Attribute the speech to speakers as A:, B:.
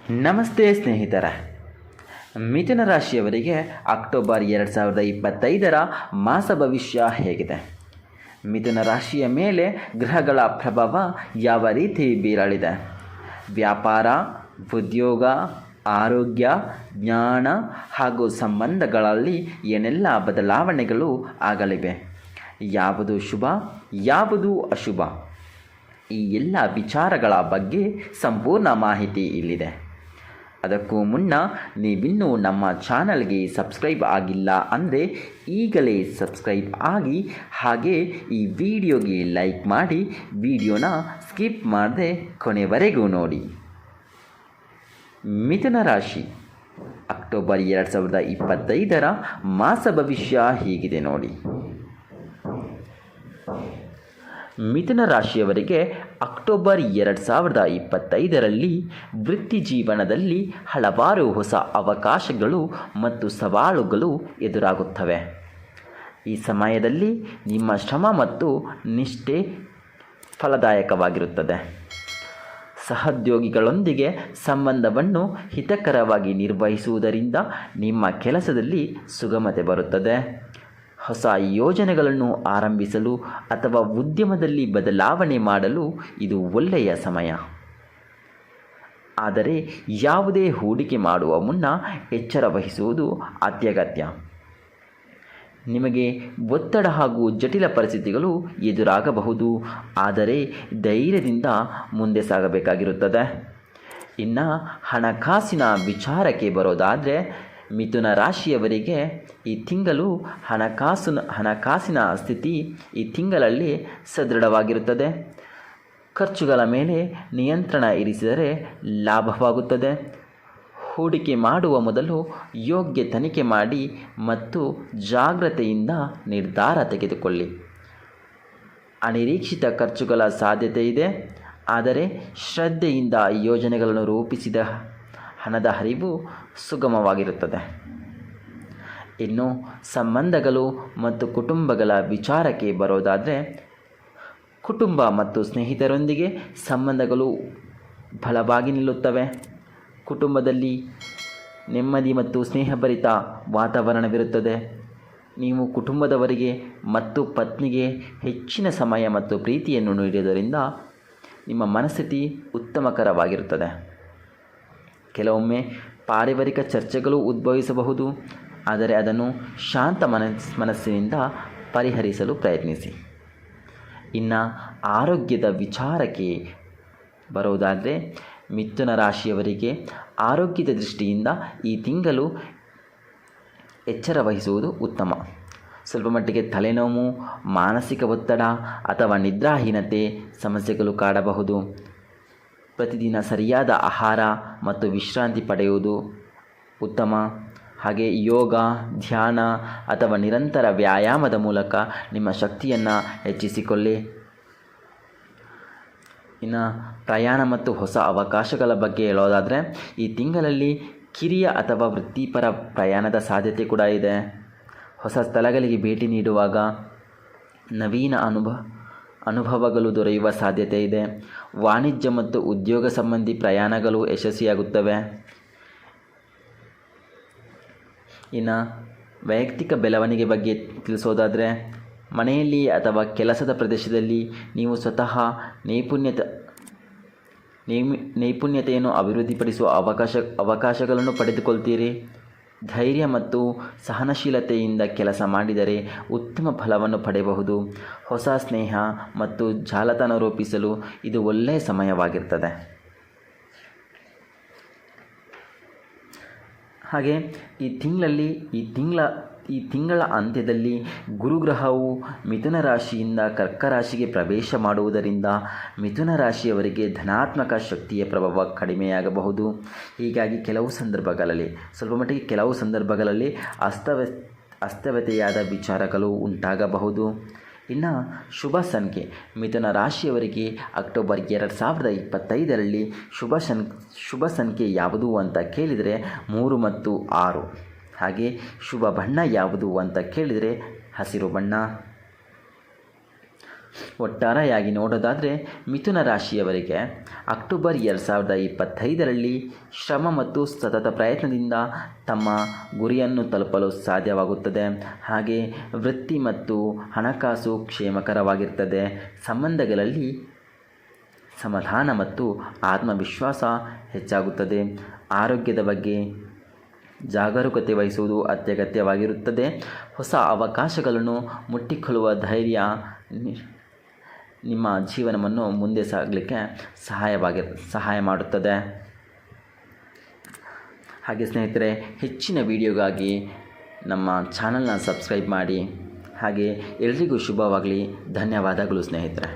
A: ನಮಸ್ತೆ ಸ್ನೇಹಿತರ. ಮಿಥುನ ರಾಶಿಯವರಿಗೆ ಅಕ್ಟೋಬರ್ 2025 ಮಾಸ ಭವಿಷ್ಯ ಹೇಗಿದೆ? ಮಿಥುನ ರಾಶಿಯ ಮೇಲೆ ಗ್ರಹಗಳ ಪ್ರಭಾವ ಯಾವ ರೀತಿ ಬೀರಲಿದೆ? ವ್ಯಾಪಾರ, ಉದ್ಯೋಗ, ಆರೋಗ್ಯ, ಜ್ಞಾನ ಹಾಗೂ ಸಂಬಂಧಗಳಲ್ಲಿ ಏನೆಲ್ಲ ಬದಲಾವಣೆಗಳು ಆಗಲಿವೆ? ಯಾವುದು ಶುಭ, ಯಾವುದು ಅಶುಭ? ಈ ಎಲ್ಲ ವಿಚಾರಗಳ ಬಗ್ಗೆ ಸಂಪೂರ್ಣ ಮಾಹಿತಿ ಇಲ್ಲಿದೆ. ಅದಕ್ಕೂ ಮುನ್ನ ನೀವಿನ್ನೂ ನಮ್ಮ ಚಾನಲ್ಗೆ ಸಬ್ಸ್ಕ್ರೈಬ್ ಆಗಿಲ್ಲ ಅಂದರೆ ಈಗಲೇ ಸಬ್ಸ್ಕ್ರೈಬ್ ಆಗಿ, ಹಾಗೆ ಈ ವಿಡಿಯೋಗೆ ಲೈಕ್ ಮಾಡಿ, ವಿಡಿಯೋನ ಸ್ಕಿಪ್ ಮಾಡದೆ ಕೊನೆವರೆಗೂ ನೋಡಿ. ಮಿಥುನ ರಾಶಿ ಅಕ್ಟೋಬರ್ 2025 ಮಾಸ ಭವಿಷ್ಯ ಹೀಗಿದೆ ನೋಡಿ. ಮಿಥುನ ರಾಶಿಯವರಿಗೆ ಅಕ್ಟೋಬರ್ 2025 ವೃತ್ತಿ ಜೀವನದಲ್ಲಿ ಹಲವಾರು ಹೊಸ ಅವಕಾಶಗಳು ಮತ್ತು ಸವಾಲುಗಳು ಎದುರಾಗುತ್ತವೆ. ಈ ಸಮಯದಲ್ಲಿ ನಿಮ್ಮ ಶ್ರಮ ಮತ್ತು ನಿಷ್ಠೆ ಫಲದಾಯಕವಾಗಿರುತ್ತದೆ. ಸಹೋದ್ಯೋಗಿಗಳೊಂದಿಗೆ ಸಂಬಂಧವನ್ನು ಹಿತಕರವಾಗಿ ನಿರ್ವಹಿಸುವುದರಿಂದ ನಿಮ್ಮ ಕೆಲಸದಲ್ಲಿ ಸುಗಮತೆ ಬರುತ್ತದೆ. ಹೊಸ ಯೋಜನೆಗಳನ್ನು ಆರಂಭಿಸಲು ಅಥವಾ ಉದ್ಯಮದಲ್ಲಿ ಬದಲಾವಣೆ ಮಾಡಲು ಇದು ಒಳ್ಳೆಯ ಸಮಯ. ಆದರೆ ಯಾವುದೇ ಹೂಡಿಕೆ ಮಾಡುವ ಮುನ್ನ ಎಚ್ಚರ ವಹಿಸುವುದು ಅತ್ಯಗತ್ಯ. ನಿಮಗೆ ಒತ್ತಡ ಹಾಗೂ ಜಟಿಲ ಪರಿಸ್ಥಿತಿಗಳು ಎದುರಾಗಬಹುದು, ಆದರೆ ಧೈರ್ಯದಿಂದ ಮುಂದೆ ಸಾಗಬೇಕಾಗಿರುತ್ತದೆ. ಇನ್ನು ಹಣಕಾಸಿನ ವಿಚಾರಕ್ಕೆ ಬರೋದಾದರೆ, ಮಿಥುನ ರಾಶಿಯವರಿಗೆ ಈ ತಿಂಗಳು ಹಣಕಾಸಿನ ಸ್ಥಿತಿ ಈ ತಿಂಗಳಲ್ಲಿ ಸದೃಢವಾಗಿರುತ್ತದೆ. ಖರ್ಚುಗಳ ಮೇಲೆ ನಿಯಂತ್ರಣ ಇರಿಸಿದರೆ ಲಾಭವಾಗುತ್ತದೆ. ಹೂಡಿಕೆ ಮಾಡುವ ಮೊದಲು ಯೋಗ್ಯ ತನಿಖೆ ಮಾಡಿ ಮತ್ತು ಜಾಗ್ರತೆಯಿಂದ ನಿರ್ಧಾರ ತೆಗೆದುಕೊಳ್ಳಿ. ಅನಿರೀಕ್ಷಿತ ಖರ್ಚುಗಳ ಸಾಧ್ಯತೆ ಇದೆ, ಆದರೆ ಶ್ರದ್ಧೆಯಿಂದ ಯೋಜನೆಗಳನ್ನು ರೂಪಿಸಿದ ಹಣದ ಹರಿವು ಸುಗಮವಾಗಿರುತ್ತದೆ. ಇನ್ನು ಸಂಬಂಧಗಳು ಮತ್ತು ಕುಟುಂಬಗಳ ವಿಚಾರಕ್ಕೆ ಬರೋದಾದರೆ, ಕುಟುಂಬ ಮತ್ತು ಸ್ನೇಹಿತರೊಂದಿಗೆ ಸಂಬಂಧಗಳು ಬಲವಾಗಿ ನಿಲ್ಲುತ್ತವೆ. ಕುಟುಂಬದಲ್ಲಿ ನೆಮ್ಮದಿ ಮತ್ತು ಸ್ನೇಹಭರಿತ ವಾತಾವರಣವಿರುತ್ತದೆ. ನೀವು ಕುಟುಂಬದವರಿಗೆ ಮತ್ತು ಪತ್ನಿಗೆ ಹೆಚ್ಚಿನ ಸಮಯ ಮತ್ತು ಪ್ರೀತಿಯನ್ನು ನೀಡುವುದರಿಂದ ನಿಮ್ಮ ಮನಸ್ಥಿತಿ ಉತ್ತಮಕರವಾಗಿರುತ್ತದೆ. ಕೆಲವೊಮ್ಮೆ ಪಾರಿವಾರಿಕ ಚರ್ಚೆಗಳು ಉದ್ಭವಿಸಬಹುದು, ಆದರೆ ಅದನ್ನು ಶಾಂತ ಮನಸ್ಸಿನಿಂದ ಪರಿಹರಿಸಲು ಪ್ರಯತ್ನಿಸಿ. ಇನ್ನು ಆರೋಗ್ಯದ ವಿಚಾರಕ್ಕೆ ಬರೋದಾದರೆ, ಮಿಥುನ ರಾಶಿಯವರಿಗೆ ಆರೋಗ್ಯದ ದೃಷ್ಟಿಯಿಂದ ಈ ತಿಂಗಳು ಎಚ್ಚರ ವಹಿಸುವುದು ಉತ್ತಮ. ಸ್ವಲ್ಪ ಮಟ್ಟಿಗೆ ತಲೆನೋವು, ಮಾನಸಿಕ ಒತ್ತಡ ಅಥವಾ ನಿದ್ರಾಹೀನತೆ ಸಮಸ್ಯೆಗಳು ಕಾಡಬಹುದು. ಪ್ರತಿದಿನ ಸರಿಯಾದ ಆಹಾರ ಮತ್ತು ವಿಶ್ರಾಂತಿ ಪಡೆಯುವುದು ಉತ್ತಮ. ಹಾಗೆ ಯೋಗ, ಧ್ಯಾನ ಅಥವಾ ನಿರಂತರ ವ್ಯಾಯಾಮದ ಮೂಲಕ ನಿಮ್ಮ ಶಕ್ತಿಯನ್ನು ಹೆಚ್ಚಿಸಿಕೊಳ್ಳಿ. ಇನ್ನು ಪ್ರಯಾಣ ಮತ್ತು ಹೊಸ ಅವಕಾಶಗಳ ಬಗ್ಗೆ ಹೇಳೋದಾದರೆ, ಈ ತಿಂಗಳಲ್ಲಿ ಕಿರಿಯ ಅಥವಾ ವೃತ್ತಿಪರ ಪ್ರಯಾಣದ ಸಾಧ್ಯತೆ ಕೂಡ ಇದೆ. ಹೊಸ ಸ್ಥಳಗಳಿಗೆ ಭೇಟಿ ನೀಡುವಾಗ ನವೀನ ಅನುಭವಗಳು ದೊರೆಯುವ ಸಾಧ್ಯತೆ ಇದೆ. ವಾಣಿಜ್ಯ ಮತ್ತು ಉದ್ಯೋಗ ಸಂಬಂಧಿ ಪ್ರಯಾಣಗಳು ಯಶಸ್ವಿಯಾಗುತ್ತವೆ. ಇನ್ನು ವೈಯಕ್ತಿಕ ಬೆಳವಣಿಗೆ ಬಗ್ಗೆ ತಿಳಿಸೋದಾದರೆ, ಮನೆಯಲ್ಲಿ ಅಥವಾ ಕೆಲಸದ ಪ್ರದೇಶದಲ್ಲಿ ನೀವು ಸ್ವತಃ ನೈಪುಣ್ಯತೆಯನ್ನು ಅಭಿವೃದ್ಧಿಪಡಿಸುವ ಅವಕಾಶಗಳನ್ನು ಪಡೆದುಕೊಳ್ತೀರಿ. ಧೈರ್ಯ ಮತ್ತು ಸಹನಶೀಲತೆಯಿಂದ ಕೆಲಸ ಮಾಡಿದರೆ ಉತ್ತಮ ಫಲವನ್ನು ಪಡೆಯಬಹುದು. ಹೊಸ ಸ್ನೇಹ ಮತ್ತು ಜಾಲತಾಣ ರೂಪಿಸಲು ಇದು ಒಳ್ಳೆಯ ಸಮಯವಾಗಿರ್ತದೆ. ಹಾಗೆ ಈ ತಿಂಗಳ ಅಂತ್ಯದಲ್ಲಿ ಗುರುಗ್ರಹವು ಮಿಥುನ ರಾಶಿಯಿಂದ ಕರ್ಕ ರಾಶಿಗೆ ಪ್ರವೇಶ ಮಾಡುವುದರಿಂದ ಮಿಥುನ ರಾಶಿಯವರಿಗೆ ಧನಾತ್ಮಕ ಶಕ್ತಿಯ ಪ್ರಭಾವ ಕಡಿಮೆಯಾಗಬಹುದು. ಹೀಗಾಗಿ ಸ್ವಲ್ಪ ಮಟ್ಟಿಗೆ ಕೆಲವು ಸಂದರ್ಭಗಳಲ್ಲಿ ಅಸ್ತವ್ಯತೆಯಾದ ವಿಚಾರಗಳು ಉಂಟಾಗಬಹುದು. ಇನ್ನು ಶುಭ ಸಂಖ್ಯೆ, ಮಿಥುನ ರಾಶಿಯವರಿಗೆ ಅಕ್ಟೋಬರ್ 2025 ಶುಭ ಸಂಖ್ಯೆ ಯಾವುದು ಅಂತ ಕೇಳಿದರೆ 3 ಮತ್ತು 6. ಹಾಗೆ ಶುಭ ಬಣ್ಣ ಯಾವುದು ಅಂತ ಕೇಳಿದರೆ ಹಸಿರು ಬಣ್ಣ. ಒಟ್ಟಾರೆಯಾಗಿ ನೋಡೋದಾದರೆ ಮಿಥುನ ರಾಶಿಯವರಿಗೆ ಅಕ್ಟೋಬರ್ 2025ರಲ್ಲಿ ಶ್ರಮ ಮತ್ತು ಸತತ ಪ್ರಯತ್ನದಿಂದ ತಮ್ಮ ಗುರಿಯನ್ನು ತಲುಪಲು ಸಾಧ್ಯವಾಗುತ್ತದೆ. ಹಾಗೆ ವೃತ್ತಿ ಮತ್ತು ಹಣಕಾಸು ಕ್ಷೇಮಕರವಾಗಿರ್ತದೆ. ಸಂಬಂಧಗಳಲ್ಲಿ ಸಮಾಧಾನ ಮತ್ತು ಆತ್ಮವಿಶ್ವಾಸ ಹೆಚ್ಚಾಗುತ್ತದೆ. ಆರೋಗ್ಯದ ಬಗ್ಗೆ ಜಾಗರೂಕತೆ ವಹಿಸುವುದು ಅತ್ಯಗತ್ಯವಾಗಿರುತ್ತದೆ. ಹೊಸ ಅವಕಾಶಗಳನ್ನು ಮುಟ್ಟಿಕೊಳ್ಳುವ ಧೈರ್ಯ ನಿಮ್ಮ ಜೀವನವನ್ನು ಮುಂದೆ ಸಾಗಲಿಕ್ಕೆ ಸಹಾಯ ಮಾಡುತ್ತದೆ. ಹಾಗೆ ಸ್ನೇಹಿತರೆ, ಹೆಚ್ಚಿನ ವಿಡಿಯೋಗಾಗಿ ನಮ್ಮ ಚಾನಲ್ನ ಸಬ್ಸ್ಕ್ರೈಬ್ ಮಾಡಿ. ಹಾಗೆ ಎಲ್ರಿಗೂ ಶುಭವಾಗಲಿ. ಧನ್ಯವಾದಗಳು ಸ್ನೇಹಿತರೆ.